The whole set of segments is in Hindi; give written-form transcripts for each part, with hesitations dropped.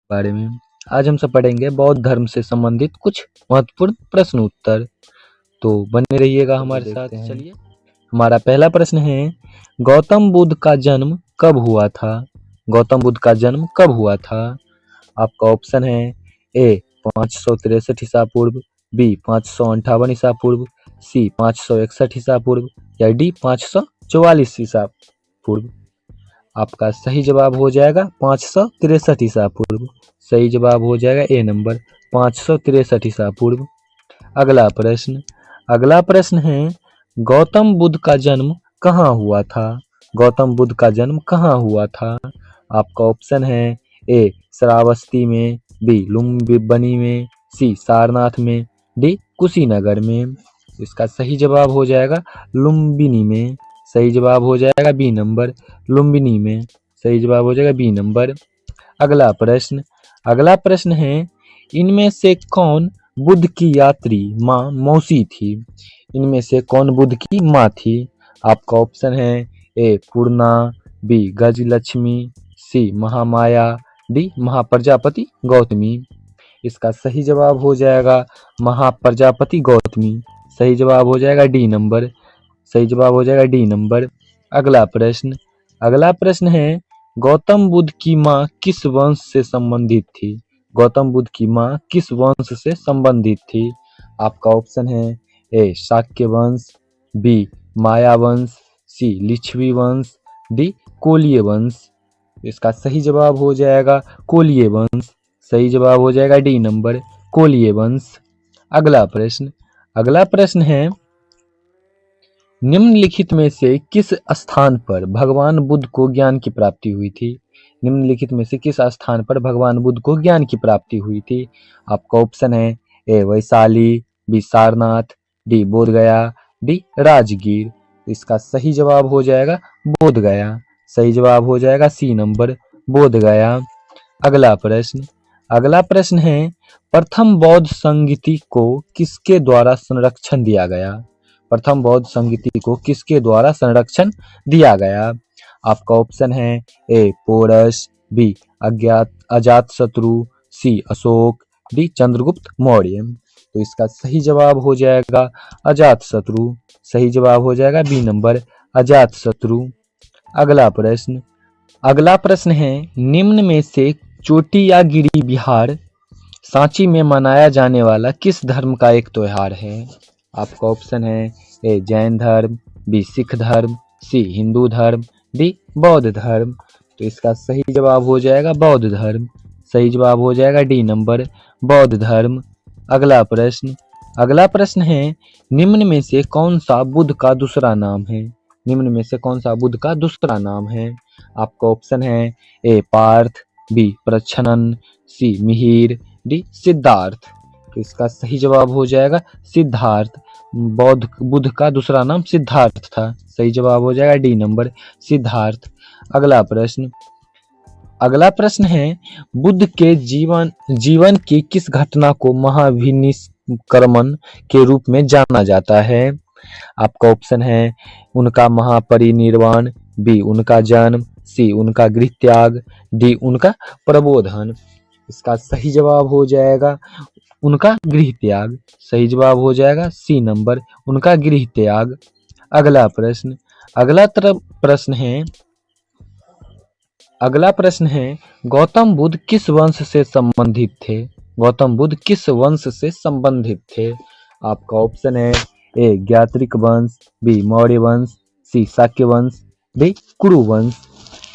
बारे में। आज हम सब पढ़ेंगे बौद्ध धर्म से संबंधित कुछ महत्वपूर्ण प्रश्न उत्तर। तो बने रहिएगा हमारे साथ। चलिए, हमारा पहला प्रश्न है, गौतम बुद्ध का जन्म कब हुआ था? गौतम बुद्ध का जन्म कब हुआ था? आपका ऑप्शन है ए 563 ईसा पूर्व, बी 558 ईसा पूर्व, सी 561 ईसा पूर्व या डी 544 ईसा पूर्व। आपका सही जवाब हो जाएगा 563 ईसा पूर्व। सही जवाब हो जाएगा ए नंबर 563 ईसा पूर्व। अगला प्रश्न है, गौतम बुद्ध का जन्म कहाँ हुआ था? गौतम बुद्ध का जन्म कहाँ हुआ था? आपका ऑप्शन है ए श्रावस्ती में, बी लुम्बिनी में, सी सारनाथ में, डी कुशीनगर में। इसका सही जवाब हो जाएगा लुम्बिनी में। सही जवाब हो जाएगा बी नंबर लुम्बिनी में। सही जवाब हो जाएगा बी नंबर। अगला प्रश्न है, इनमें से कौन बुद्ध की यात्री माँ मौसी थी? इनमें से कौन बुद्ध की माँ थी? आपका ऑप्शन है ए पूर्णा, बी गजलक्ष्मी, सी महामाया, डी महाप्रजापति गौतमी। इसका सही जवाब हो जाएगा महाप्रजापति गौतमी। सही जवाब हो जाएगा डी नंबर। सही जवाब हो जाएगा डी नंबर। अगला प्रश्न है, गौतम बुद्ध की माँ किस वंश से संबंधित थी? गौतम बुद्ध की माँ किस वंश से संबंधित थी? आपका ऑप्शन है ए शाक्य वंश, बी माया वंश, सी लिच्छवी वंश, डी कोलीय वंश। इसका सही जवाब हो जाएगा कोलीय वंश। सही जवाब हो जाएगा डी नंबर कोलीय वंश। अगला प्रश्न है, निम्नलिखित में से किस स्थान पर भगवान बुद्ध को ज्ञान की प्राप्ति हुई थी? निम्नलिखित में से किस स्थान पर भगवान बुद्ध को ज्ञान की प्राप्ति हुई थी? आपका ऑप्शन है A Vaishali, B Sarnath, D Bodhgaya, D Rajgir. इसका सही जवाब हो जाएगा बोधगया। सही जवाब हो जाएगा सी नंबर बोधगया। अगला प्रश्न है, प्रथम बौद्ध संगीति को किसके द्वारा संरक्षण दिया गया? प्रथम बौद्ध संगीति को किसके द्वारा संरक्षण दिया गया? आपका ऑप्शन है ए पोरस, बी अजातशत्रु, सी अशोक, डी चंद्रगुप्त मौर्य। तो इसका सही जवाब हो जाएगा अजातशत्रु। सही जवाब हो जाएगा बी नंबर अजातशत्रु। अगला प्रश्न है, निम्न में से चोटी या गिरी बिहार सांची में मनाया जाने वाला किस धर्म का एक त्योहार है? आपका ऑप्शन है ए जैन धर्म, बी सिख धर्म, सी हिंदू धर्म, डी बौद्ध धर्म। तो इसका सही जवाब हो जाएगा बौद्ध धर्म। सही जवाब हो जाएगा डी नंबर बौद्ध धर्म। अगला प्रश्न है, निम्न में से कौन सा बुद्ध का दूसरा नाम है? निम्न में से कौन सा बुद्ध का दूसरा नाम है? आपका ऑप्शन है ए पार्थ, बी प्रच्छन्न, सी मिहिर, डी सिद्धार्थ। तो इसका सही जवाब हो जाएगा सिद्धार्थ। बुद्ध का दूसरा नाम सिद्धार्थ था। सही जवाब हो जाएगा डी नंबर सिद्धार्थ। अगला प्रश्न है, बुद्ध के जीवन की किस घटना को महाविनिष्क्रमण के रूप में जाना जाता है? आपका ऑप्शन है उनका महापरिनिर्वाण, बी उनका जन्म, सी उनका गृह त्याग, डी उनका प्रबोधन। इसका सही जवाब हो जाएगा उनका गृह त्याग। सही जवाब हो जाएगा सी नंबर उनका गृह त्याग। अगला प्रश्न है, गौतम बुद्ध किस वंश से संबंधित थे? गौतम बुद्ध किस वंश से संबंधित थे? आपका ऑप्शन है ए ज्ञात्रिक वंश, बी मौर्य वंश, सी शाक्य वंश, डी कुरु वंश।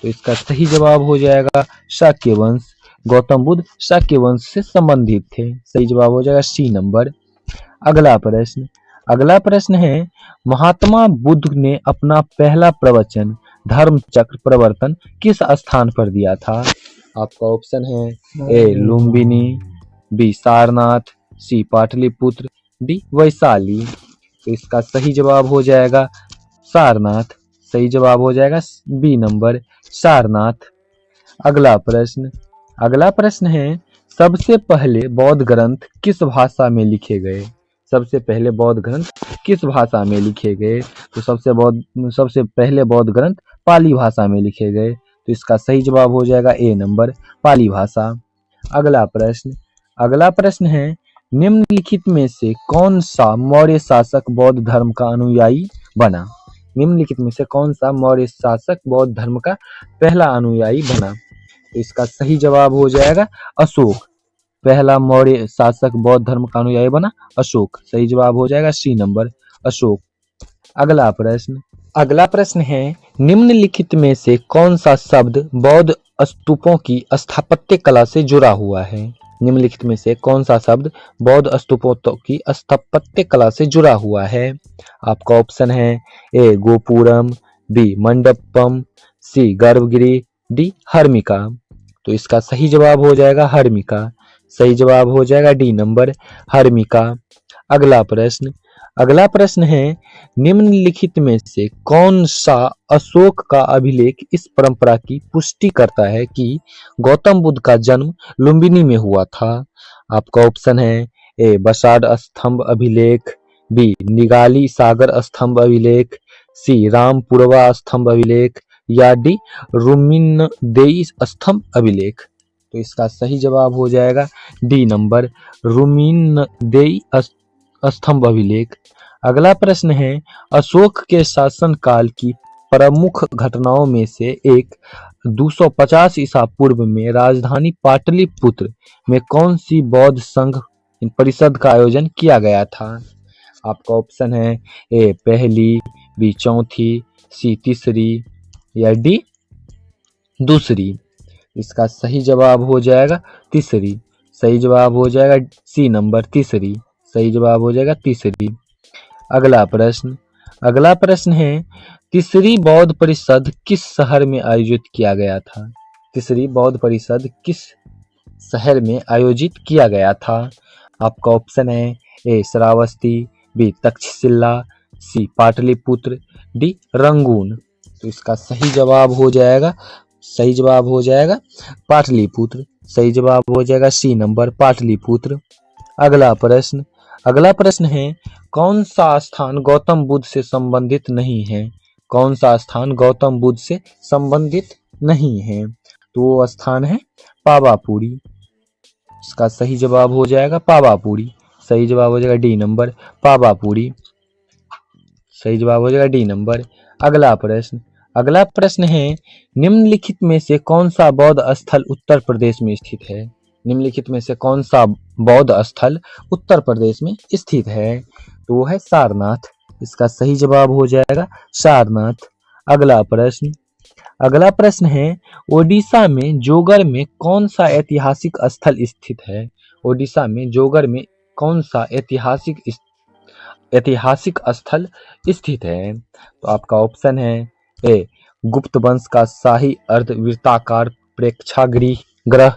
तो इसका सही जवाब हो जाएगा शाक्य वंश। गौतम बुद्ध शाक्य वंश से संबंधित थे। सही जवाब हो जाएगा सी नंबर। अगला प्रश्न है, महात्मा बुद्ध ने अपना पहला प्रवचन धर्म चक्र प्रवर्तन किस स्थान पर दिया था? आपका ऑप्शन है ए लुम्बिनी, बी सारनाथ, सी पाटलिपुत्र, डी वैशाली। तो इसका सही जवाब हो जाएगा सारनाथ। सही जवाब हो जाएगा बी नंबर सारनाथ। अगला प्रश्न है, सबसे पहले बौद्ध ग्रंथ किस भाषा में लिखे गए? सबसे पहले बौद्ध ग्रंथ किस भाषा में लिखे गए? तो सबसे पहले बौद्ध ग्रंथ पाली भाषा में लिखे गए। तो इसका सही जवाब हो जाएगा ए नंबर पाली भाषा। अगला प्रश्न है, निम्नलिखित में से कौन सा मौर्य शासक बौद्ध धर्म का अनुयायी बना? निम्नलिखित में से कौन सा मौर्य शासक बौद्ध धर्म का पहला अनुयायी बना? तो इसका सही जवाब हो जाएगा अशोक। पहला मौर्य शासक बौद्ध धर्म का अनुयायी बना अशोक। सही जवाब हो जाएगा सी नंबर, अशोक। अगला प्रश्न है, निम्नलिखित में से कौन सा शब्द बौद्ध स्तूपों की स्थापत्य कला से जुड़ा हुआ है? निम्नलिखित में से कौन सा शब्द बौद्ध स्तूपों की स्थापत्य कला से जुड़ा हुआ है? आपका ऑप्शन है ए गोपुरम, बी मंडपम, सी गर्भगृह, डी हर्मिका। तो इसका सही जवाब हो जाएगा हर्मिका। सही जवाब हो जाएगा डी नंबर, हर्मिका। अगला प्रश्न है, निम्नलिखित में से कौन सा अशोक का अभिलेख इस परंपरा की पुष्टि करता है कि गौतम बुद्ध का जन्म लुम्बिनी में हुआ था? आपका ऑप्शन है ए बसाड स्तंभ अभिलेख, बी निगाली सागर स्तंभ अभिलेख, सी रामपुरवा स्तंभ अभिलेख, या डी रुमिनदेई स्तंभ अभिलेख। तो इसका सही जवाब हो जाएगा डी नंबर, रुमिनदेई स्तंभ अभिलेख। अगला प्रश्न है, अशोक के शासनकाल की प्रमुख घटनाओं में से एक 250 ईसा पूर्व में राजधानी पाटलिपुत्र में कौन सी बौद्ध संघ परिषद का आयोजन किया गया था? आपका ऑप्शन है ए पहली, बी चौथी, सी तीसरी, या डी दूसरी। इसका सही जवाब हो जाएगा तीसरी। सही जवाब हो जाएगा सी नंबर, तीसरी। सही जवाब हो जाएगा तीसरी। अगला प्रश्न है, तीसरी बौद्ध परिषद किस शहर में आयोजित किया गया था? तीसरी बौद्ध परिषद किस शहर में आयोजित किया गया था? आपका ऑप्शन है ए श्रावस्ती, बी तक्षशिला, सी पाटलिपुत्र, डी रंगून। तो इसका सही जवाब हो जाएगा पाटलिपुत्र। सही जवाब हो जाएगा सी नंबर, पाटलिपुत्र। अगला प्रश्न है, कौन सा स्थान गौतम बुद्ध से संबंधित नहीं है? कौन सा स्थान गौतम बुद्ध से संबंधित नहीं है? तो वो स्थान है पावापुरी। इसका सही जवाब हो जाएगा पावापुरी। सही जवाब हो जाएगा डी नंबर, पावापुरी। सही जवाब हो जाएगा डी नंबर। अगला प्रश्न है, निम्नलिखित में से कौन सा बौद्ध स्थल उत्तर प्रदेश में स्थित है? निम्नलिखित में से कौन सा बौद्ध स्थल उत्तर प्रदेश में स्थित है? तो वो है सारनाथ। इसका सही जवाब हो जाएगा सारनाथ। अगला प्रश्न है, ओडिशा में जोगर में कौन सा ऐतिहासिक स्थल स्थित है? ओडिशा में जोगर में कौन सा ऐतिहासिक स्थल स्थित है? तो आपका ऑप्शन है ए गुप्त वंश का शाही अर्धवृत्ताकार प्रेक्षागृह,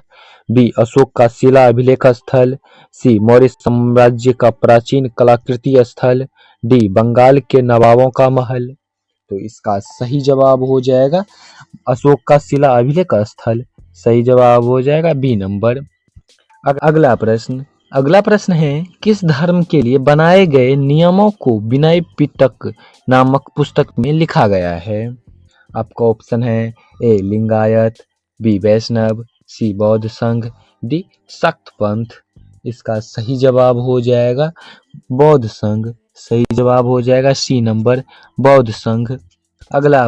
बी अशोक का शिला अभिलेख स्थल, सी मौर्य साम्राज्य का प्राचीन कलाकृति स्थल, डी बंगाल के नवाबों का महल। तो इसका सही जवाब हो जाएगा अशोक का शिला अभिलेख स्थल। सही जवाब हो जाएगा बी नंबर। अगला प्रश्न है, किस धर्म के लिए बनाए गए नियमों को विनय पिटक नामक पुस्तक में लिखा गया है? आपका ऑप्शन है ए लिंगायत, बी वैष्णव, सी बौद्ध संघ, डी शक्त पंथ। इसका सही जवाब हो जाएगा बौद्ध संघ। सही जवाब हो जाएगा सी नंबर, बौद्ध संघ। अगला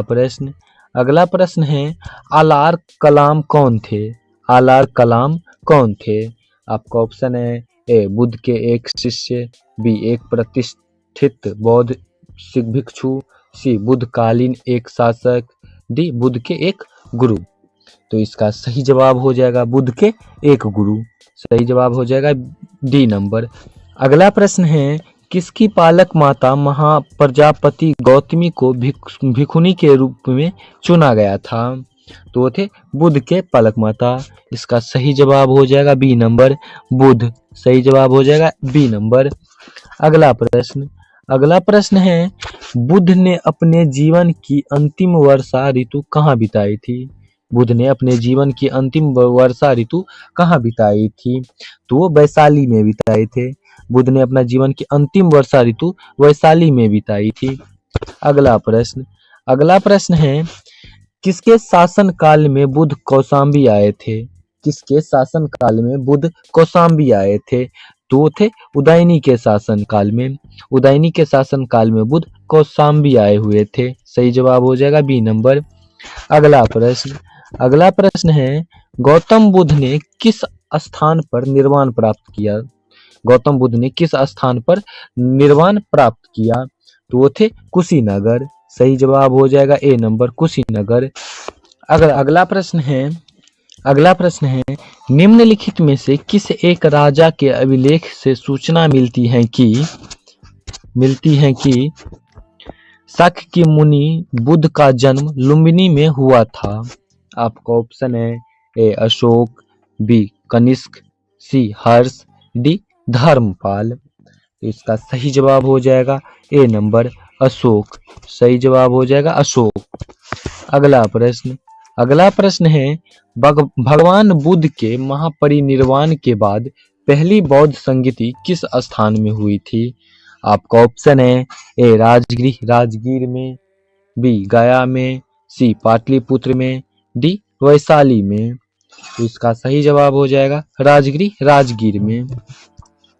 प्रश्न है, आलार कलाम कौन थे? आलार कलाम कौन थे? आपका ऑप्शन है ए बुद्ध के एक शिष्य, बी एक प्रतिष्ठित बौद्ध सिख भिक्षु, सी बुद्धकालीन एक शासक, डी बुद्ध के एक गुरु। तो इसका सही जवाब हो जाएगा बुद्ध के एक गुरु। सही जवाब हो जाएगा डी नंबर। अगला प्रश्न है, किसकी पालक माता महाप्रजापति गौतमी को भिखुनी के रूप में चुना गया था? तो वो थे बुद्ध के पालक माता। इसका सही जवाब हो जाएगा बी नंबर, बुद्ध। सही जवाब हो जाएगा बी नंबर। अगला प्रश्न है, बुद्ध ने अपने जीवन की अंतिम वर्षा ऋतु कहाँ बिताई थी? बुद्ध ने अपने जीवन की अंतिम वर्षा ऋतु कहाँ बिताई थी? तो वो वैशाली में बिताए थे। बुद्ध ने अपना जीवन की अंतिम वर्षा ऋतु वैशाली में बिताई थी। अगला प्रश्न है, किसके शासन काल में बुद्ध कौशाम्बी आए थे? किसके शासन काल में बुद्ध कौशाम्बी आए थे? तो वो थे उदयनी के शासन काल में। उदयनी के शासन काल में बुद्ध कौशाम्बी आए हुए थे। सही जवाब हो जाएगा बी नंबर। अगला प्रश्न है, गौतम बुद्ध ने किस स्थान पर निर्वाण प्राप्त किया? गौतम बुद्ध ने किस स्थान पर निर्वाण प्राप्त किया? तो वो थे कुशीनगर। सही जवाब हो जाएगा ए नंबर, कुशीनगर। अगला प्रश्न है, निम्नलिखित में से किस एक राजा के अभिलेख से सूचना मिलती है कि शाक्य मुनि बुद्ध का जन्म लुम्बिनी में हुआ था? आपका ऑप्शन है ए अशोक, बी कनिष्क, सी हर्ष, डी धर्मपाल। तो इसका सही जवाब हो जाएगा ए नंबर, अशोक। सही जवाब हो जाएगा अशोक। अगला प्रश्न है, भगवान बुद्ध के महापरिनिर्वाण के बाद पहली बौद्ध संगति किस स्थान में हुई थी? आपका ऑप्शन है ए राजगीर में, बी गया में, सी पाटलिपुत्र में, डी वैशाली में। तो इसका सही जवाब हो जाएगा राजगीर में।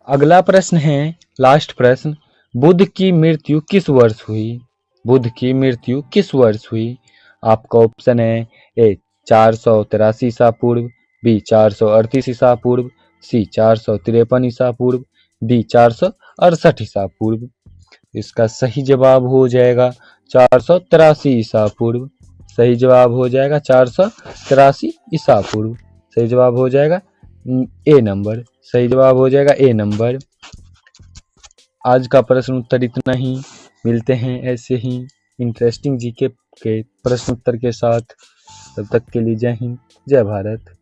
अगला प्रश्न है, लास्ट प्रश्न, बुद्ध की मृत्यु किस वर्ष हुई? बुद्ध की मृत्यु किस वर्ष हुई? आपका ऑप्शन है ए 483 ईसा पूर्व, बी 438 ईसा पूर्व, सी 453 ईसा पूर्व, डी 468 ईसा पूर्व। इसका सही जवाब हो जाएगा 483 ईसा पूर्व। सही जवाब हो जाएगा 483 ईसा पूर्व। सही जवाब हो जाएगा ए नंबर। सही जवाब हो जाएगा ए नंबर। आज का प्रश्न उत्तर इतना ही। मिलते हैं ऐसे ही इंटरेस्टिंग जीके के प्रश्न उत्तर के साथ। तब तक के लिए जय हिंद, जय भारत।